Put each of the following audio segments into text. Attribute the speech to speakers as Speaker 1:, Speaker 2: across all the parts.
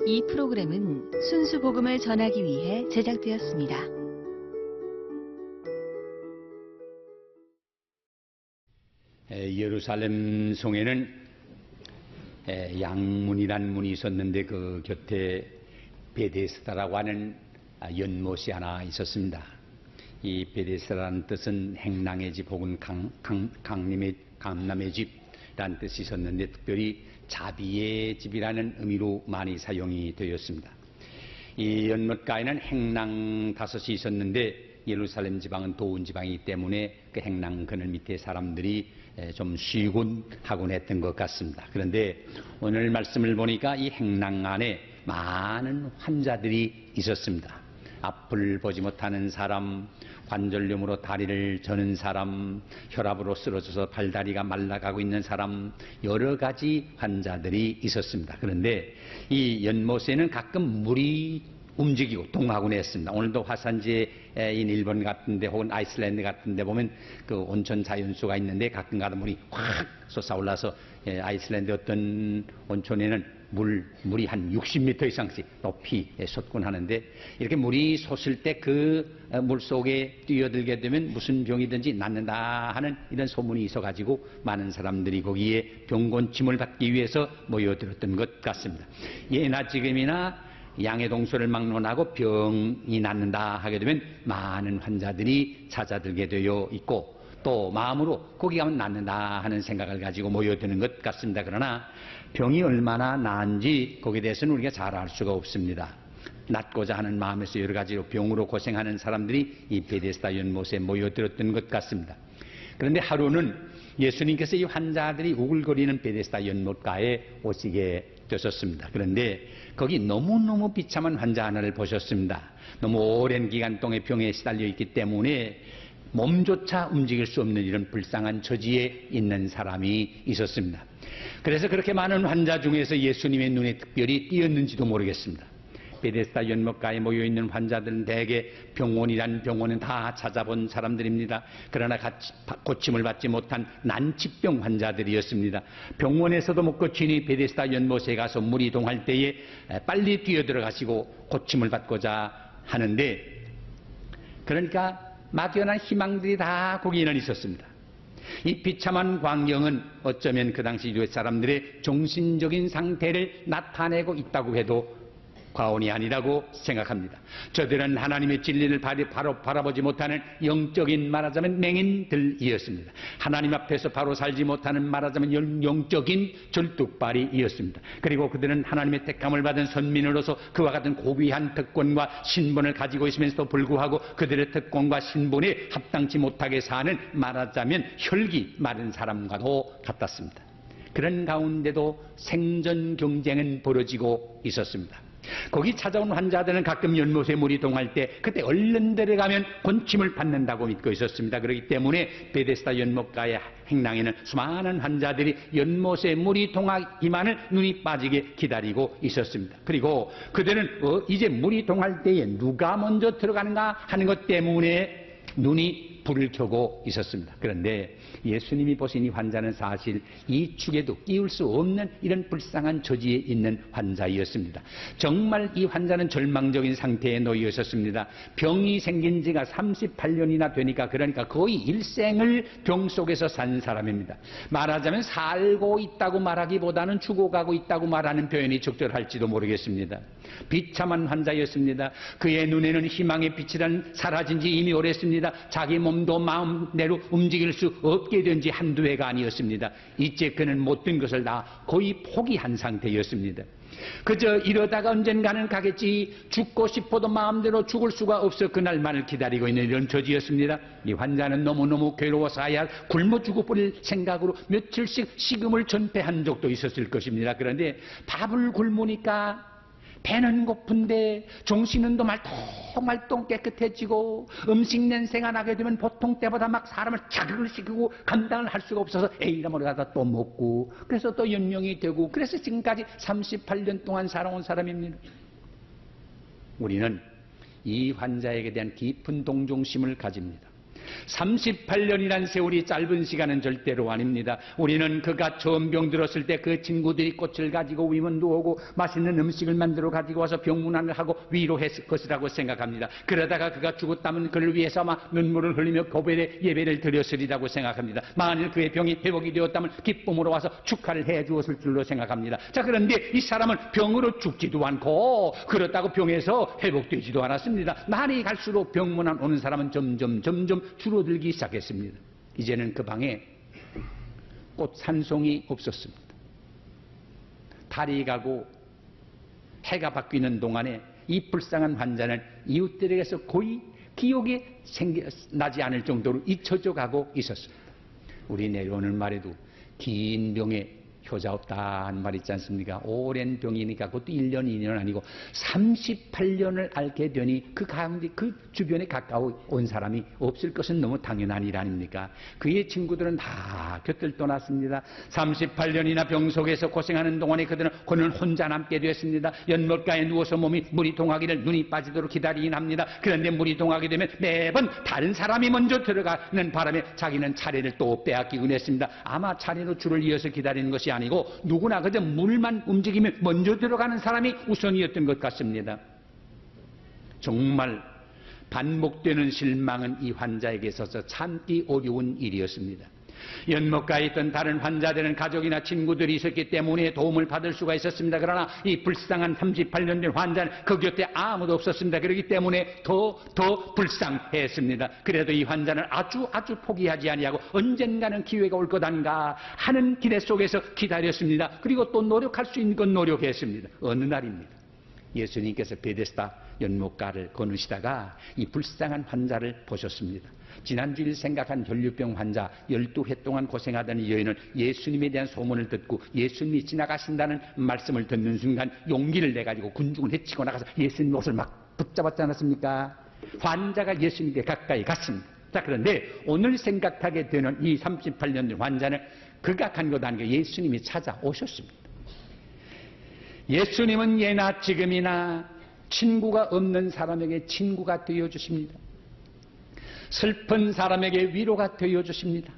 Speaker 1: 이 프로그램은 순수 복음을 전하기 위해 제작되었습니다.
Speaker 2: 예루살렘 성에는 양문이란 문이 있었는데 그 곁에 베데스다라고 하는 연못이 하나 있었습니다. 이 베데스다라는 뜻은 행랑의 집 혹은 강남의 집이라는 뜻이 있었는데 특별히 자비의 집이라는 의미로 많이 사용이 되었습니다. 이 연못가에는 행랑 5이 있었는데 예루살렘 지방은 더운 지방이기 때문에 그 행랑 그늘 밑에 사람들이 좀 쉬곤 하곤 했던 것 같습니다. 그런데 오늘 말씀을 보니까 이 행랑 안에 많은 환자들이 있었습니다. 앞을 보지 못하는 사람, 관절염으로 다리를 저는 사람, 혈압으로 쓰러져서 발다리가 말라가고 있는 사람, 여러 가지 환자들이 있었습니다. 그런데 이 연못에는 가끔 물이 움직이고 동하곤 했습니다. 오늘도 화산지인 일본 같은데 혹은 아이슬란드 같은데 보면 그 온천 자연수가 있는데 가끔가다 물이 확 솟아올라서 아이슬란드 어떤 온천에는 물이 한 60m 이상씩 높이 솟곤 하는데 이렇게 물이 솟을 때 그 물 속에 뛰어들게 되면 무슨 병이든지 낫는다 하는 이런 소문이 있어가지고 많은 사람들이 거기에 병곤침을 받기 위해서 모여들었던 것 같습니다. 예나 지금이나 양의 동서를 막론하고 병이 낫는다 하게 되면 많은 환자들이 찾아들게 되어 있고 또 마음으로 거기 가면 낫는다 하는 생각을 가지고 모여드는 것 같습니다. 그러나 병이 얼마나 나은지 거기에 대해서는 우리가 잘 알 수가 없습니다. 낫고자 하는 마음에서 여러 가지로 병으로 고생하는 사람들이 이 베데스다 연못에 모여들었던 것 같습니다. 그런데 하루는 예수님께서 이 환자들이 우글거리는 베데스다 연못가에 오시게 되셨습니다. 그런데 거기 너무너무 비참한 환자 하나를 보셨습니다. 너무 오랜 기간 동안 병에 시달려 있기 때문에 몸조차 움직일 수 없는 이런 불쌍한 처지에 있는 사람이 있었습니다. 그래서 그렇게 많은 환자 중에서 예수님의 눈에 특별히 띄었는지도 모르겠습니다. 베데스다 연못가에 모여있는 환자들은 대개 병원이란 병원은 다 찾아본 사람들입니다. 그러나 고침을 받지 못한 난치병 환자들이었습니다. 병원에서도 못 고치니 베데스다 연못에 가서 물이 동할 때에 빨리 뛰어들어가시고 고침을 받고자 하는데 그러니까 막연한 희망들이 다 거기에는 있었습니다. 이 비참한 광경은 어쩌면 그 당시 유대 사람들의 정신적인 상태를 나타내고 있다고 해도 과언이 아니라고 생각합니다. 저들은 하나님의 진리를 바로 바라보지 못하는 영적인 말하자면 맹인들이었습니다. 하나님 앞에서 바로 살지 못하는 말하자면 영적인 절뚝발이었습니다. 그리고 그들은 하나님의 택함을 받은 선민으로서 그와 같은 고귀한 특권과 신분을 가지고 있으면서도 불구하고 그들의 특권과 신분에 합당치 못하게 사는 말하자면 혈기 마른 사람과도 같았습니다. 그런 가운데도 생존 경쟁은 벌어지고 있었습니다. 거기 찾아온 환자들은 가끔 연못에 물이 동할 때 그때 얼른 데려가면 곤침을 받는다고 믿고 있었습니다. 그렇기 때문에 베데스다 연못가의 행랑에는 수많은 환자들이 연못에 물이 동하기만을 눈이 빠지게 기다리고 있었습니다. 그리고 그들은 이제 물이 동할 때에 누가 먼저 들어가는가 하는 것 때문에 눈이 불을 켜고 있었습니다. 그런데 예수님이 보신 이 환자는 사실 이 축에도 끼울 수 없는 이런 불쌍한 처지에 있는 환자였습니다. 정말 이 환자는 절망적인 상태에 놓여 있었습니다. 병이 생긴 지가 38년이나 되니까 그러니까 거의 일생을 병 속에서 산 사람입니다. 말하자면 살고 있다고 말하기보다는 죽어가고 있다고 말하는 표현이 적절할지도 모르겠습니다. 비참한 환자였습니다. 그의 눈에는 희망의 빛이란 사라진 지 이미 오래습니다. 자기 몸도 마음대로 움직일 수 없게 된 지 한두 해가 아니었습니다. 이제 그는 모든 것을 다 거의 포기한 상태였습니다. 그저 이러다가 언젠가는 가겠지 죽고 싶어도 마음대로 죽을 수가 없어 그날만을 기다리고 있는 이런 처지였습니다. 이 환자는 너무너무 괴로워서 아야 굶어 죽어버릴 생각으로 며칠씩 식음을 전폐한 적도 있었을 것입니다. 그런데 밥을 굶으니까 배는 고픈데 정신은 또 말똥말똥 깨끗해지고 음식 냄새가 나게 되면 보통 때보다 막 사람을 자극을 시키고 감당을 할 수가 없어서 에이라모를 가다 또 먹고 그래서 또 연명이 되고 그래서 지금까지 38년 동안 살아온 사람입니다. 우리는 이 환자에게 대한 깊은 동정심을 가집니다. 38년이란 세월이 짧은 시간은 절대로 아닙니다. 우리는 그가 처음 병들었을 때 그 친구들이 꽃을 가지고 위면 누우고 맛있는 음식을 만들어 가지고 와서 병문안을 하고 위로했을 것이라고 생각합니다. 그러다가 그가 죽었다면 그를 위해서 아마 눈물을 흘리며 고별의 예배를 드렸으리라고 생각합니다. 만일 그의 병이 회복이 되었다면 기쁨으로 와서 축하를 해 주었을 줄로 생각합니다. 자, 그런데 이 사람은 병으로 죽지도 않고 그렇다고 병에서 회복되지도 않았습니다. 날이 갈수록 병문안 오는 사람은 점점 줄어들기 시작했습니다. 이제는 그 방에 꽃 한 송이 없었습니다. 달이 가고 해가 바뀌는 동안에 이 불쌍한 환자는 이웃들에게서 거의 기억이 나지 않을 정도로 잊혀져 가고 있었습니다. 우리 내려오는 말에도 긴 병에 효자 없다는 말 있지 않습니까? 오랜 병이니까 그것도 1년, 2년 아니고 38년을 앓게 되니 그 가운데 그 주변에 가까워 온 사람이 없을 것은 너무 당연한 일 아닙니까? 그의 친구들은 다 곁을 떠났습니다. 38년이나 병 속에서 고생하는 동안에 그는 혼자 남게 되었습니다. 연못가에 누워서 몸이 물이 동하기를 눈이 빠지도록 기다리긴 합니다. 그런데 물이 동하게 되면 매번 다른 사람이 먼저 들어가는 바람에 자기는 차례를 또 빼앗기곤 했습니다. 아마 차례로 줄을 이어서 기다리는 것이 아니고 누구나 그저 물만 움직이면 먼저 들어가는 사람이 우선이었던 것 같습니다. 정말 반복되는 실망은 이 환자에게 있어서 참기 어려운 일이었습니다. 연못가에 있던 다른 환자들은 가족이나 친구들이 있었기 때문에 도움을 받을 수가 있었습니다. 그러나 이 불쌍한 38년 된 환자는 그 곁에 아무도 없었습니다. 그렇기 때문에 더 불쌍했습니다. 그래도 이 환자는 아주 포기하지 아니하고 언젠가는 기회가 올 것인가 하는 기대 속에서 기다렸습니다. 그리고 또 노력할 수 있는 건 노력했습니다. 어느 날입니다. 예수님께서 베데스다 연못가를 거느시다가 이 불쌍한 환자를 보셨습니다. 지난주일 생각한 혈류병 환자 12해 동안 고생하던 이 여인은 예수님에 대한 소문을 듣고 예수님이 지나가신다는 말씀을 듣는 순간 용기를 내가지고 군중을 헤치고 나가서 예수님 옷을 막 붙잡았지 않았습니까? 환자가 예수님께 가까이 갔습니다. 자, 그런데 오늘 생각하게 되는 이 38년 된 환자는 그가 간 것 아니고 예수님이 찾아오셨습니다. 예수님은 예나 지금이나 친구가 없는 사람에게 친구가 되어주십니다. 슬픈 사람에게 위로가 되어주십니다.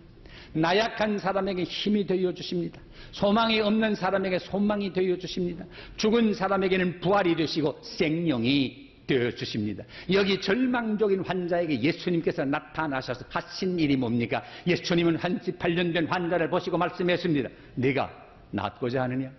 Speaker 2: 나약한 사람에게 힘이 되어주십니다. 소망이 없는 사람에게 소망이 되어주십니다. 죽은 사람에게는 부활이 되시고 생명이 되어주십니다. 여기 절망적인 환자에게 예수님께서 나타나셔서 하신 일이 뭡니까? 예수님은 38년 된 환자를 보시고 말씀했습니다. 네가 낫고자 하느냐?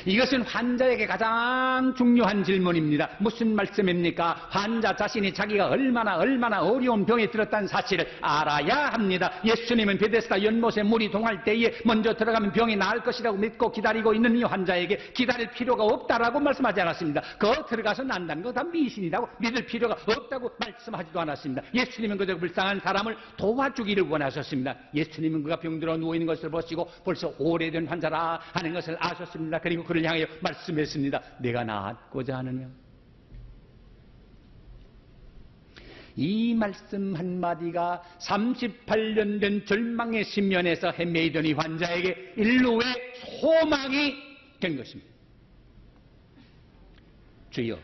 Speaker 2: 이것은 환자에게 가장 중요한 질문입니다. 무슨 말씀입니까? 환자 자신이 자기가 얼마나 어려운 병에 들었다는 사실을 알아야 합니다. 예수님은 베데스다 연못에 물이 동할 때에 먼저 들어가면 병이 나을 것이라고 믿고 기다리고 있는 이 환자에게 기다릴 필요가 없다라고 말씀하지 않았습니다. 그 들어가서 난다는 거 다 미신이라고 믿을 필요가 없다고 말씀하지도 않았습니다. 예수님은 그저 불쌍한 사람을 도와주기를 원하셨습니다. 예수님은 그가 병들어 누워있는 것을 보시고 벌써 오래된 환자라 하는 것을 아셨습니다. 그리고 그를 향하여 말씀했습니다. 내가 낫고자 하느냐? 이 말씀 한마디가 38년 된 절망의 심연에서 헤매이던 이 환자에게 일루의 소망이 된 것입니다. 주여,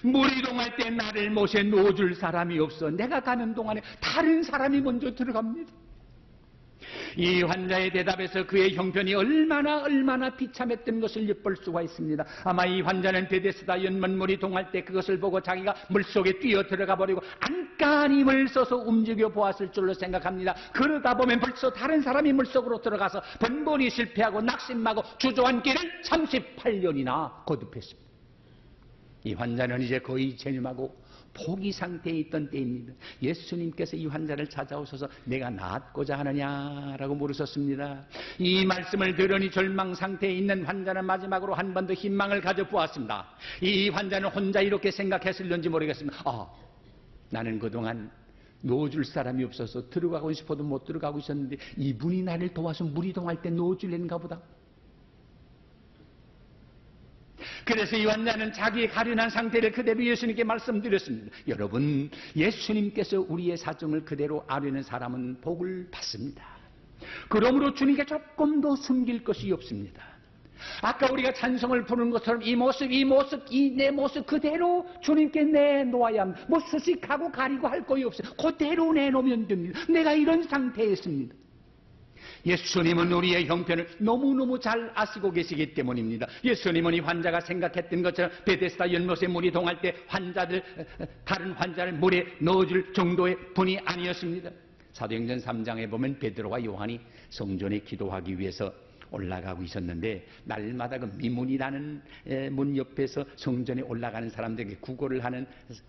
Speaker 2: 물이 동할 때 나를 못에 놓아줄 사람이 없어. 내가 가는 동안에 다른 사람이 먼저 들어갑니다. 이 환자의 대답에서 그의 형편이 얼마나 비참했던 것을 엿볼 수가 있습니다. 아마 이 환자는 베데스다 연못물이 동할 때 그것을 보고 자기가 물속에 뛰어 들어가 버리고 안간힘을 써서 움직여 보았을 줄로 생각합니다. 그러다 보면 벌써 다른 사람이 물속으로 들어가서 번번이 실패하고 낙심하고 주저앉기를 38년이나 거듭했습니다. 이 환자는 이제 거의 전염하고 포기 상태에 있던 때입니다. 예수님께서 이 환자를 찾아오셔서 내가 낫고자 하느냐라고 물으셨습니다. 이 말씀을 들으니 절망 상태에 있는 환자는 마지막으로 한 번 더 희망을 가져보았습니다. 이 환자는 혼자 이렇게 생각했을는지 모르겠습니다. 나는 그동안 놓아줄 사람이 없어서 들어가고 싶어도 못 들어가고 있었는데 이분이 나를 도와서 물이 동할 때 놓아줄랬는가 보다. 그래서 이 환자는 자기의 가련한 상태를 그대로 예수님께 말씀드렸습니다. 여러분, 예수님께서 우리의 사정을 그대로 아뢰는 사람은 복을 받습니다. 그러므로 주님께 조금 더 숨길 것이 없습니다. 아까 우리가 찬송을 부르는 것처럼 이 내 모습 그대로 주님께 내놓아야 합니다. 뭐 수식하고 가리고 할 거이 없어요. 그대로 내놓으면 됩니다. 내가 이런 상태였습니다. 예수님은 우리의 형편을 너무너무 잘 아시고 계시기 때문입니다. 예수님은 이 환자가 생각했던 것처럼 베데스다 연못에 물이 동할 때 다른 환자를 물에 넣어줄 정도의 분이 아니었습니다. 사도행전 3장에 보면 베드로와 요한이 성전에 기도하기 위해서 올라가고 있었는데 날마다 그 미문이라는 문 옆에서 성전에 올라가는 사람들에게 구걸을 하는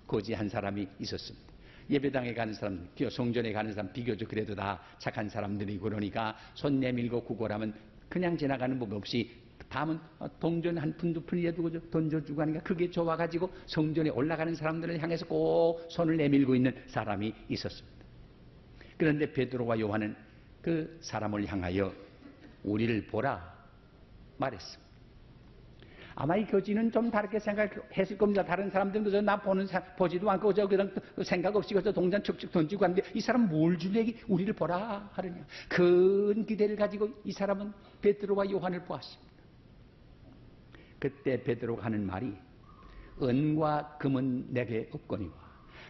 Speaker 2: 거지 한 사람이 있었습니다. 예배당에 가는 사람, 성전에 가는 사람 비교적 그래도 다 착한 사람들이고 그러니까 손 내밀고 구걸하면 그냥 지나가는 법 없이 다음은 동전 한 푼 두 푼이라도 던져주고 하니까 그게 좋아가지고 성전에 올라가는 사람들을 향해서 꼭 손을 내밀고 있는 사람이 있었습니다. 그런데 베드로와 요한은 그 사람을 향하여 우리를 보라 말했습니다. 아마 이 교지는 좀 다르게 생각했을 겁니다. 다른 사람들은 그저 나 보지도 않고 그냥 생각 없이 그저 동전 척척 던지고 하는데 이 사람 뭘 줄래기 우리를 보라 하느냐. 큰 기대를 가지고 이 사람은 베드로와 요한을 보았습니다. 그때 베드로가 하는 말이 은과 금은 내게 없거니와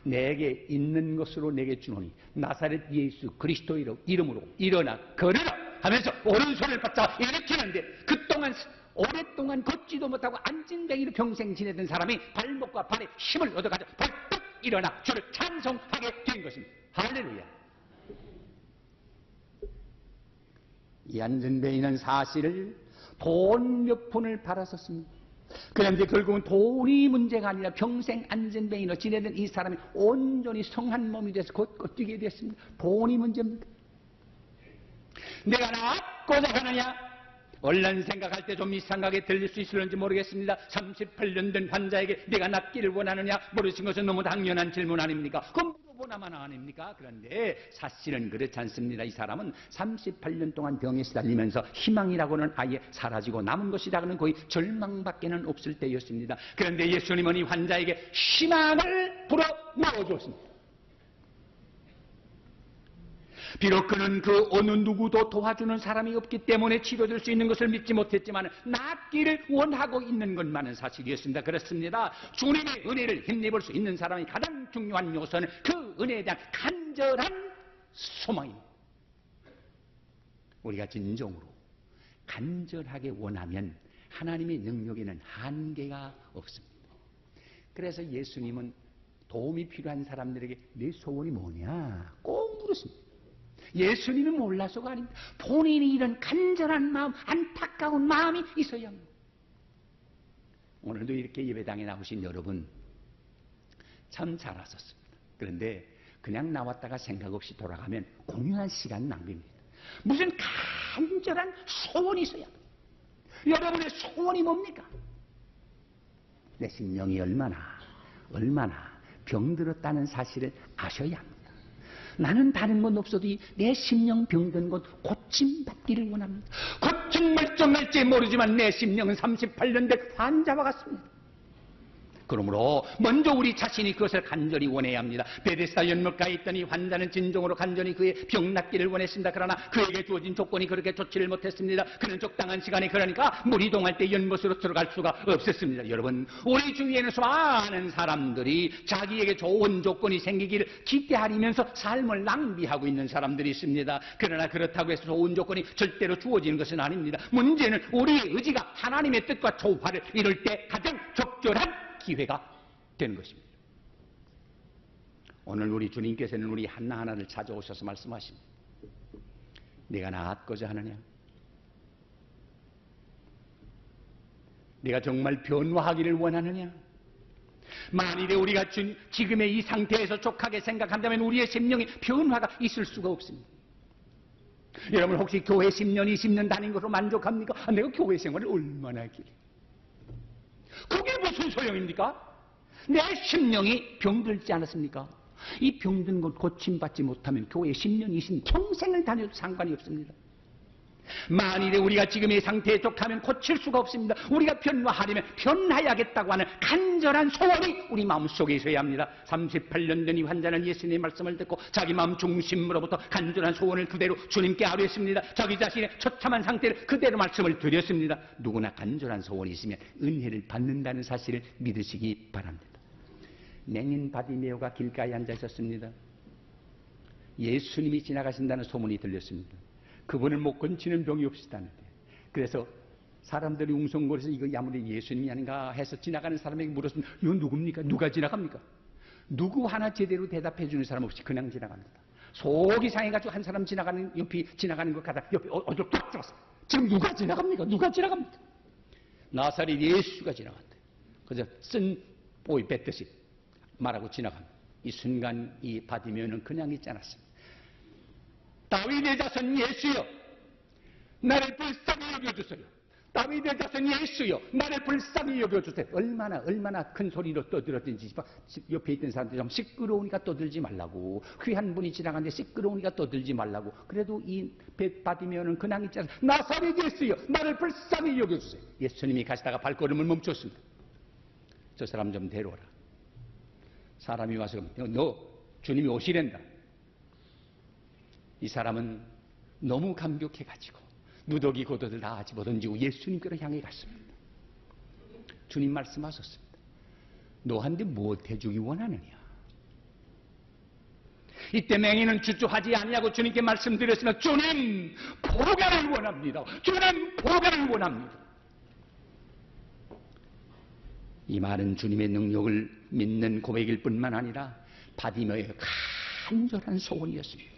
Speaker 2: 내게 있는 것으로 내게 주노니 나사렛 예수 그리스도의 이름으로 일어나 걸으라 하면서 오른손을 받자 일으키는데 그동안 오랫동안 걷지도 못하고 안진뱅이로 평생 지내던 사람이 발목과 발에 힘을 얻어가지고 벌떡 일어나 주를 찬송하게 된 것입니다. 할렐루야. 이 안진뱅이는 사실 돈 몇 푼을 팔았었습니다. 그런데 결국은 돈이 문제가 아니라 평생 안진뱅이로 지내던 이 사람이 온전히 성한 몸이 돼서 곧곧 뛰게 됐습니다. 돈이 문제입니다. 내가 낫고자 하느냐? 얼른 생각할 때 좀 이상하게 들릴 수 있을는지 모르겠습니다. 38년 된 환자에게 내가 낫기를 원하느냐 물으신 것은 너무 당연한 질문 아닙니까? 그럼 물어보나만 아닙니까? 그런데 사실은 그렇지 않습니다. 이 사람은 38년 동안 병에 시달리면서 희망이라고는 아예 사라지고 남은 것이라고는 거의 절망밖에는 없을 때였습니다. 그런데 예수님은 이 환자에게 희망을 불어 넣어주었습니다. 비록 그는 그 어느 누구도 도와주는 사람이 없기 때문에 치료될 수 있는 것을 믿지 못했지만 낫기를 원하고 있는 것만은 사실이었습니다. 그렇습니다. 주님의 은혜를 힘입을 수 있는 사람이 가장 중요한 요소는 그 은혜에 대한 간절한 소망입니다. 우리가 진정으로 간절하게 원하면 하나님의 능력에는 한계가 없습니다. 그래서 예수님은 도움이 필요한 사람들에게 내 소원이 뭐냐 꼭 물었습니다. 예수님이 몰라서가 아닙니다. 본인이 이런 간절한 마음, 안타까운 마음이 있어야 합니다. 오늘도 이렇게 예배당에 나오신 여러분 참 잘하셨습니다. 그런데 그냥 나왔다가 생각 없이 돌아가면 공연한 시간 낭비입니다. 무슨 간절한 소원이 있어야 합니다. 여러분의 소원이 뭡니까? 내 심령이 얼마나 병들었다는 사실을 아셔야 합니다. 나는 다른 건 없어도 내 심령 병든 것 고침받기를 원합니다. 고침 멀쩡할지 모르지만 내 심령은 38년 된 환자와 같습니다. 그러므로 먼저 우리 자신이 그것을 간절히 원해야 합니다. 베데스다 연못가에 있던 이 환자는 진정으로 간절히 그의 병 낫기를 원했습니다. 그러나 그에게 주어진 조건이 그렇게 좋지를 못했습니다. 그는 적당한 시간에 그러니까 물이 동할 때 연못으로 들어갈 수가 없었습니다. 여러분, 우리 주위에는 수많은 사람들이 자기에게 좋은 조건이 생기기를 기대하면서 삶을 낭비하고 있는 사람들이 있습니다. 그러나 그렇다고 해서 좋은 조건이 절대로 주어지는 것은 아닙니다. 문제는 우리의 의지가 하나님의 뜻과 조화를 이룰 때 가장 적절한 기회가 되는 것입니다. 오늘 우리 주님께서는 우리 하나하나를 찾아오셔서 말씀하십니다. 내가 낫고자 하느냐? 내가 정말 변화하기를 원하느냐? 만일에 우리가 지금의 이 상태에서 족하게 생각한다면 우리의 심령에 변화가 있을 수가 없습니다. 여러분 혹시 교회 10년, 20년 다닌 것으로 만족합니까? 내가 교회 생활을 얼마나 했길래? 그게 무슨 소용입니까? 내 심령이 병들지 않았습니까? 이 병든 것 고침받지 못하면 교회 10년, 20년 평생을 다녀도 상관이 없습니다. 만일에 우리가 지금의 상태에 족하면 고칠 수가 없습니다. 우리가 변화하려면 변화해야겠다고 하는 간절한 소원이 우리 마음속에 있어야 합니다. 38년 된 이 환자는 예수님의 말씀을 듣고 자기 마음 중심으로부터 간절한 소원을 그대로 주님께 아뢰었습니다. 자기 자신의 처참한 상태를 그대로 말씀을 드렸습니다. 누구나 간절한 소원이 있으면 은혜를 받는다는 사실을 믿으시기 바랍니다. 맹인 바디메오가 길가에 앉아 있었습니다. 예수님이 지나가신다는 소문이 들렸습니다. 그분을 못 건치는 병이 없었다는데, 그래서 사람들이 웅성거려서 이거 아무리 예수님이 아닌가 해서 지나가는 사람에게 물었습니다. 이건 누굽니까? 누가 지나갑니까? 누구 하나 제대로 대답해 주는 사람 없이 그냥 지나갑니다. 속이 상해가지고 한 사람 지나가는, 옆이 지나가는 것 같아 옆에 어디로 딱 들어갔어. 지금 누가 지나갑니까? 누가 지나갑니까? 나사렛 예수가 지나간다. 그래서 쓴 보이 뱉듯이 말하고 지나갑니다. 이 순간 이 바디메오는 그냥 있지 않았습니다. 다윗의 자손 예수여, 나를 불쌍히 여겨주세요. 다윗의 자손 예수여, 나를 불쌍히 여겨주세요. 얼마나 큰 소리로 떠들었든지 옆에 있던 사람들이 좀 시끄러우니까 떠들지 말라고, 귀한 분이 지나가는데 시끄러우니까 떠들지 말라고. 그래도 이 바디메오는 그냥 있지 않습니다. 나사렛 예수여, 나를 불쌍히 여겨주세요. 예수님이 가시다가 발걸음을 멈췄습니다. 저 사람 좀 데려오라. 사람이 와서 너 주님이 오시랜다. 이 사람은 너무 감격해가지고 누더기 고도들 다 집어던지고 예수님께로 향해 갔습니다. 주님 말씀하셨습니다. 너한테 무엇 해주기 원하느냐? 이때 맹인은 주저하지 아니하고 주님께 말씀드렸으면 주님 보배를 원합니다. 주님 보배를 원합니다. 이 말은 주님의 능력을 믿는 고백일 뿐만 아니라 바디메오의 간절한 소원이었습니다.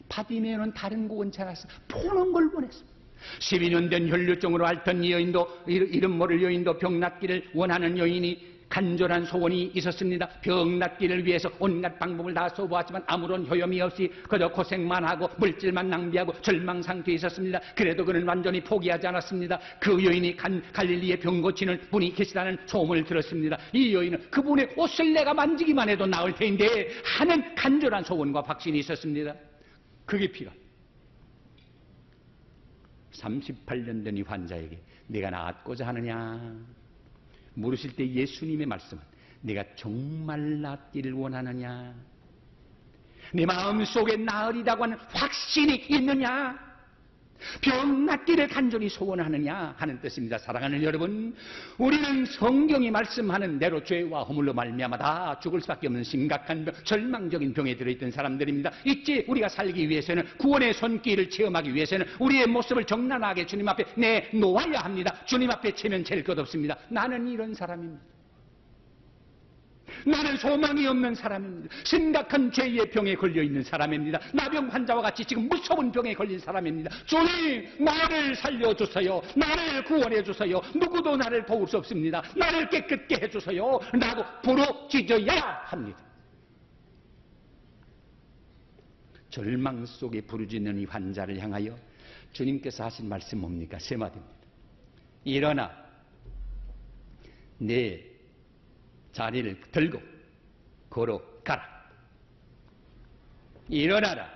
Speaker 2: 바디메오는 다른 곳 원찮아서 보는 걸 원했습니다. 12년 된 혈류증으로 앓던 이 여인도, 이름 모를 여인도 병 낫기를 원하는 여인이 간절한 소원이 있었습니다. 병 낫기를 위해서 온갖 방법을 다 써보았지만 아무런 효험이 없이 그저 고생만 하고 물질만 낭비하고 절망 상태에 있었습니다. 그래도 그는 완전히 포기하지 않았습니다. 그 여인이 갈릴리에 병 고치는 분이 계시다는 소문을 들었습니다. 이 여인은 그분의 옷을 내가 만지기만 해도 나을 텐데 하는 간절한 소원과 확신이 있었습니다. 그게 필요합니다. 38년 된 이 환자에게 내가 낫고자 하느냐 물으실 때 예수님의 말씀은 내가 정말 낫기를 원하느냐, 내 마음속에 나으리라고 하는 확신이 있느냐, 병 낫기를 간절히 소원하느냐 하는 뜻입니다. 사랑하는 여러분, 우리는 성경이 말씀하는 대로 죄와 허물로 말미암아 다 죽을 수밖에 없는 심각한 병, 절망적인 병에 들어있던 사람들입니다. 이제 우리가 살기 위해서는, 구원의 손길을 체험하기 위해서는 우리의 모습을 정난하게 주님 앞에 내놓아야 합니다. 주님 앞에 체면 잴 것 없습니다. 나는 이런 사람입니다. 나는 소망이 없는 사람입니다. 심각한 죄의 병에 걸려있는 사람입니다. 나병 환자와 같이 지금 무서운 병에 걸린 사람입니다. 주님, 나를 살려주세요. 나를 구원해주세요. 누구도 나를 도울 수 없습니다. 나를 깨끗게 해주세요. 라고 부르짖어야 합니다. 절망 속에 부르짖는 이 환자를 향하여 주님께서 하신 말씀 뭡니까? 세 마디입니다. 일어나 내 자리를 들고 걸어가라. 일어나라.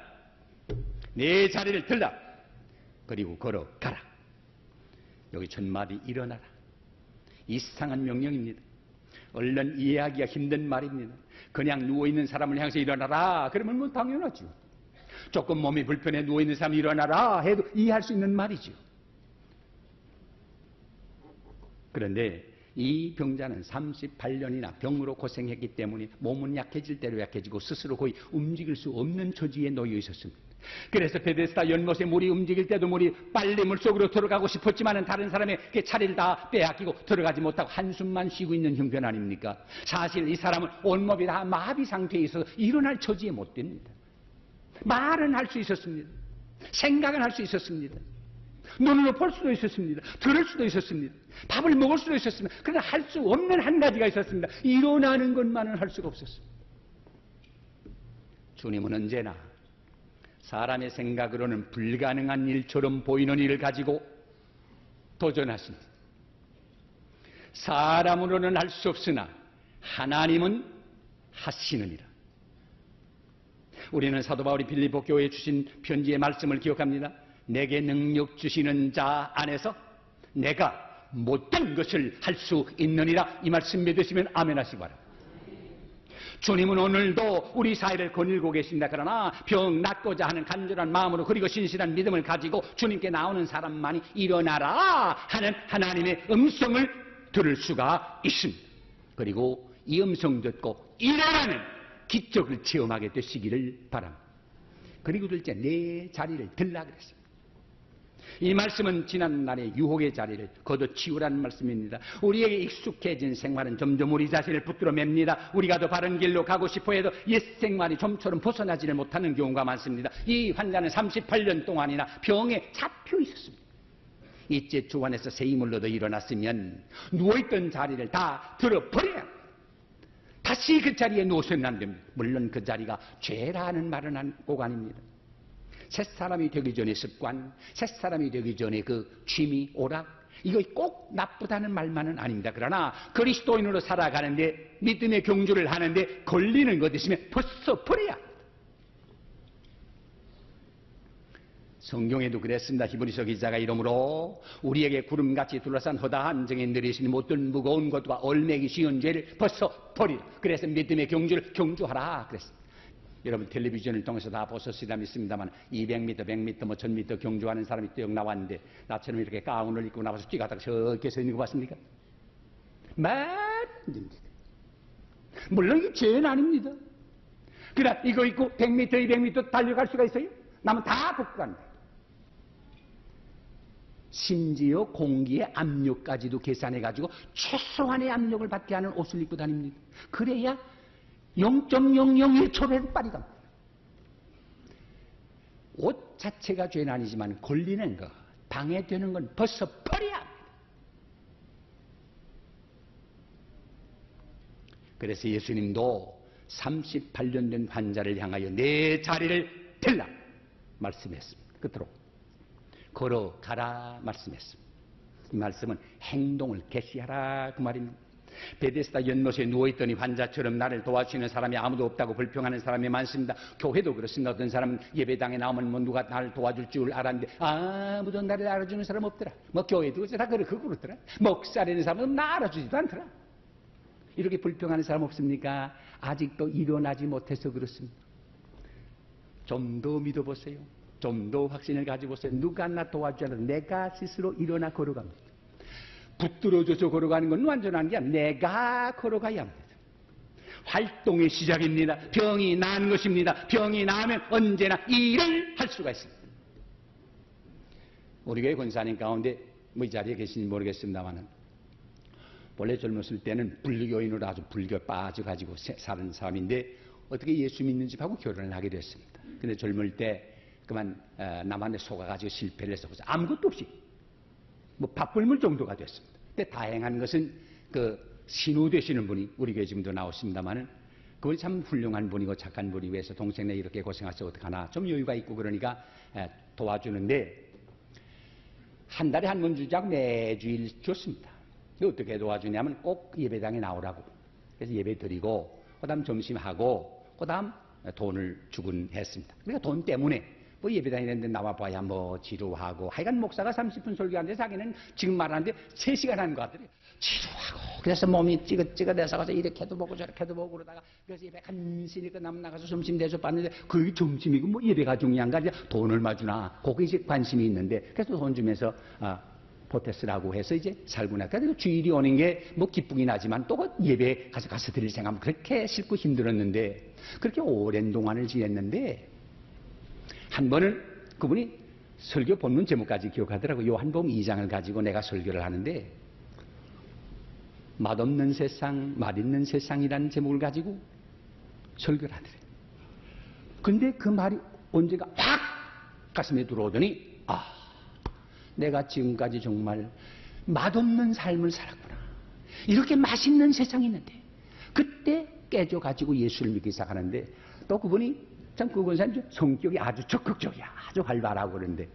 Speaker 2: 내 자리를 들라. 그리고 걸어가라. 여기 첫 마디 일어나라. 이상한 명령입니다. 얼른 이해하기가 힘든 말입니다. 그냥 누워있는 사람을 향해서 일어나라 그러면 뭐 당연하죠. 조금 몸이 불편해 누워있는 사람 일어나라 해도 이해할 수 있는 말이죠. 그런데 이 병자는 38년이나 병으로 고생했기 때문에 몸은 약해질 대로 약해지고 스스로 거의 움직일 수 없는 처지에 놓여 있었습니다. 그래서 베데스다 연못에 물이 움직일 때도 물이 빨리 물속으로 들어가고 싶었지만 다른 사람의 차례를 다 빼앗기고 들어가지 못하고 한숨만 쉬고 있는 형편 아닙니까? 사실 이 사람은 온몸이 다 마비 상태에 있어서 일어날 처지에 못 됩니다. 말은 할 수 있었습니다. 생각은 할 수 있었습니다. 눈으로 볼 수도 있었습니다. 들을 수도 있었습니다. 밥을 먹을 수도 있었습니다. 그러나 할 수 없는 한 가지가 있었습니다. 일어나는 것만은 할 수가 없었습니다. 주님은 언제나 사람의 생각으로는 불가능한 일처럼 보이는 일을 가지고 도전하십니다. 사람으로는 할 수 없으나 하나님은 하시느니라. 우리는 사도 바울이 빌립보 교회에 주신 편지의 말씀을 기억합니다. 내게 능력 주시는 자 안에서 내가 모든 것을 할 수 있느니라. 이 말씀 믿으시면 아멘 하시기 바랍니다. 주님은 오늘도 우리 사회를 거닐고 계십니다. 그러나 병 낫고자 하는 간절한 마음으로 그리고 신실한 믿음을 가지고 주님께 나오는 사람만이 일어나라 하는 하나님의 음성을 들을 수가 있습니다. 그리고 이 음성 듣고 일어나는 기적을 체험하게 되시기를 바랍니다. 그리고 둘째, 내 자리를 들라 그랬습니다. 이 말씀은 지난날의 유혹의 자리를 걷어치우라는 말씀입니다. 우리에게 익숙해진 생활은 점점 우리 자신을 붙들어 맵니다. 우리가 더 바른 길로 가고 싶어 해도 옛 생활이 좀처럼 벗어나지를 못하는 경우가 많습니다. 이 환자는 38년 동안이나 병에 잡혀 있었습니다. 이제 주 안에서 새 힘을 얻어 일어났으면 누워있던 자리를 다 들어버려야 합니다. 다시 그 자리에 누워서는 안 됩니다. 물론 그 자리가 죄라는 말은 꼭 아닙니다. 새 사람이 되기 전에 습관, 새 사람이 되기 전에 그 취미, 오락, 이거 꼭 나쁘다는 말만은 아닙니다. 그러나 그리스도인으로 살아가는데, 믿음의 경주를 하는데 걸리는 것 있으면 벌써 버려야 합니다. 성경에도 그랬습니다. 히브리서 기자가 이러므로 우리에게 구름같이 둘러싼 허다한 정에 내리시는 모든 무거운 것과 얼매기 쉬운 죄를 벌써 버리라. 그래서 믿음의 경주를 경주하라 그랬습니다. 여러분 텔레비전을 통해서 다 보셨으리라 믿습니다만 200m, 100m, 1000m 경주하는 사람이 쭉 나왔는데 나처럼 이렇게 가운을 입고 나와서 뛰가다가 저렇게 서 있는 거 봤습니까? 말은 안 됩니다. 물론 이게 죄는 아닙니다. 그러나 이거 입고 100m, 200m 달려갈 수가 있어요? 남은 다 벗고 간다. 심지어 공기의 압력까지도 계산해가지고 최소한의 압력을 받게 하는 옷을 입고 다닙니다. 그래야 0.001초라도 빨리 갑니다. 옷 자체가 죄는 아니지만 걸리는 거, 방해되는 건 벌써 버려야 합니다. 그래서 예수님도 38년 된 환자를 향하여 내 자리를 들라 말씀했습니다. 끝으로 걸어가라 말씀했습니다. 이 말씀은 행동을 개시하라 그 말입니다. 베데스다 연못에 누워있더니 환자처럼 나를 도와주는 사람이 아무도 없다고 불평하는 사람이 많습니다. 교회도 그렇습니다. 어떤 사람은 예배당에 나오면 뭐 누가 나를 도와줄 줄 알았는데 아무도 나를 알아주는 사람 없더라. 뭐 교회도 다 그렇더라. 목사라는 사람은 나 알아주지도 않더라. 이렇게 불평하는 사람 없습니까? 아직도 일어나지 못해서 그렇습니다. 좀 더 믿어보세요. 좀 더 확신을 가지고 보세요. 누가 나 도와주지 않아도 내가 스스로 일어나 걸어갑니다. 붙들어줘서 걸어가는 건 완전한 게 아니라 내가 걸어가야 합니다. 활동의 시작입니다. 병이 나는 것입니다. 병이 나면 언제나 일을 할 수가 있습니다. 우리 교회 권사님 가운데 뭐 이 자리에 계신지 모르겠습니다만 원래 젊었을 때는 불교인으로 아주 불교에 빠져가지고 사는 사람인데 어떻게 예수 믿는 집하고 결혼을 하게 됐습니다. 근데 젊을 때 그만 남한테 속아가지고 실패를 해서 아무것도 없이 뭐 밥벌물 정도가 됐습니다. 근데 다행한 것은 그 신우 되시는 분이 우리 교회 지금도 나오십니다만은 그분이 참 훌륭한 분이고 착한 분이고 해서 동생네 이렇게 고생하셔서 어떡하나 좀 여유가 있고 그러니까 도와주는데 한 달에 한 번 주자고 매주일 줬습니다. 어떻게 도와주냐면 꼭 예배당에 나오라고. 그래서 예배 드리고 그다음 점심하고 그다음 돈을 주곤 했습니다. 그러니까 돈 때문에 뭐 예배당에 있는데 나와봐야 뭐 지루하고 하여간 목사가 30분 설교하는데 자기는 지금 말하는데 3시간 하는 것 같더래요. 지루하고 그래서 몸이 찌긋찌긋해서 가서 이렇게도 보고 저렇게도 보고 그러다가 그래서 예배 간신히 끝나면 나가서 점심 대접받는데 그게 점심이고 뭐 예배가 중요한가 돈을 얼마 주나 거기에 이제 관심이 있는데 그래서 돈 주면서 포테스라고 해서 이제 살고 나니까 주일이 오는 게 뭐 기쁘긴 하지만 또 예배 가서 드릴 생각하면 그렇게 싫고 힘들었는데 그렇게 오랜 동안을 지냈는데 한 번은 그분이 설교 본문 제목까지 기억하더라고요. 요한복음 2장을 가지고 내가 설교를 하는데 맛없는 세상, 맛있는 세상이라는 제목을 가지고 설교를 하더래요. 근데 그 말이 언제가 확 가슴에 들어오더니 내가 지금까지 정말 맛없는 삶을 살았구나. 이렇게 맛있는 세상이 있는데 그때 깨져가지고 예수를 믿기 시작하는데 또 그분이 참 그 권사님 성격이 아주 적극적이야. 아주 활발하고 그러는데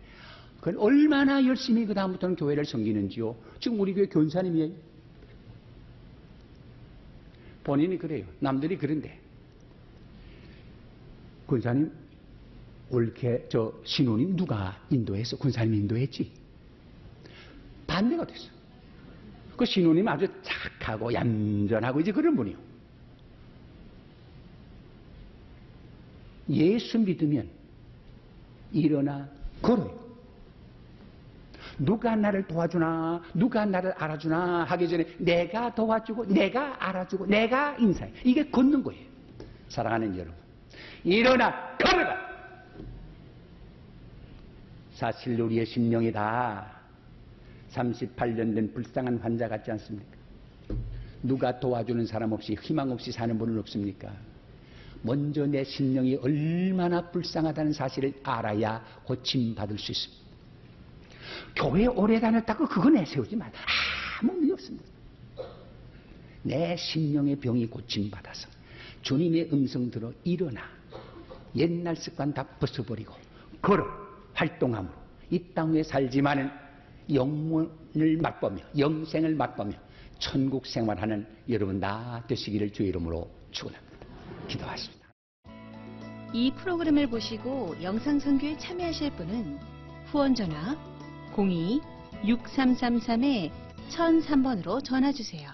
Speaker 2: 그건 얼마나 열심히 그 다음부터는 교회를 섬기는지요. 지금 우리 교회 권사님이에요. 본인이 그래요. 남들이 그런데 권사님 올케 저 신우님 누가 인도했어? 군사님 인도했지? 반대가 됐어. 그 신우님 아주 착하고 얌전하고 이제 그런 분이요. 예수 믿으면 일어나 걸어요. 누가 나를 도와주나, 누가 나를 알아주나 하기 전에 내가 도와주고, 내가 알아주고, 내가 인사해. 이게 걷는 거예요. 사랑하는 여러분, 일어나 걸어라. 사실 우리의 심령이 다 38년 된 불쌍한 환자 같지 않습니까? 누가 도와주는 사람 없이 희망 없이 사는 분은 없습니까? 먼저 내 심령이 얼마나 불쌍하다는 사실을 알아야 고침받을 수 있습니다. 교회에 오래 다녔다고 그거 내세우지 마. 아무 의미 없습니다. 내 심령의 병이 고침받아서 주님의 음성 들어 일어나 옛날 습관 다 벗어버리고 걸어 활동함으로 이 땅에 살지만은 영혼을 맛보며 영생을 맛보며 천국 생활하는 여러분 다 되시기를 주의 이름으로 축원합니다. 기도하십니다.
Speaker 1: 이 프로그램을 보시고 영상 선교에 참여하실 분은 후원 전화 02-6333-1003번으로 전화 주세요.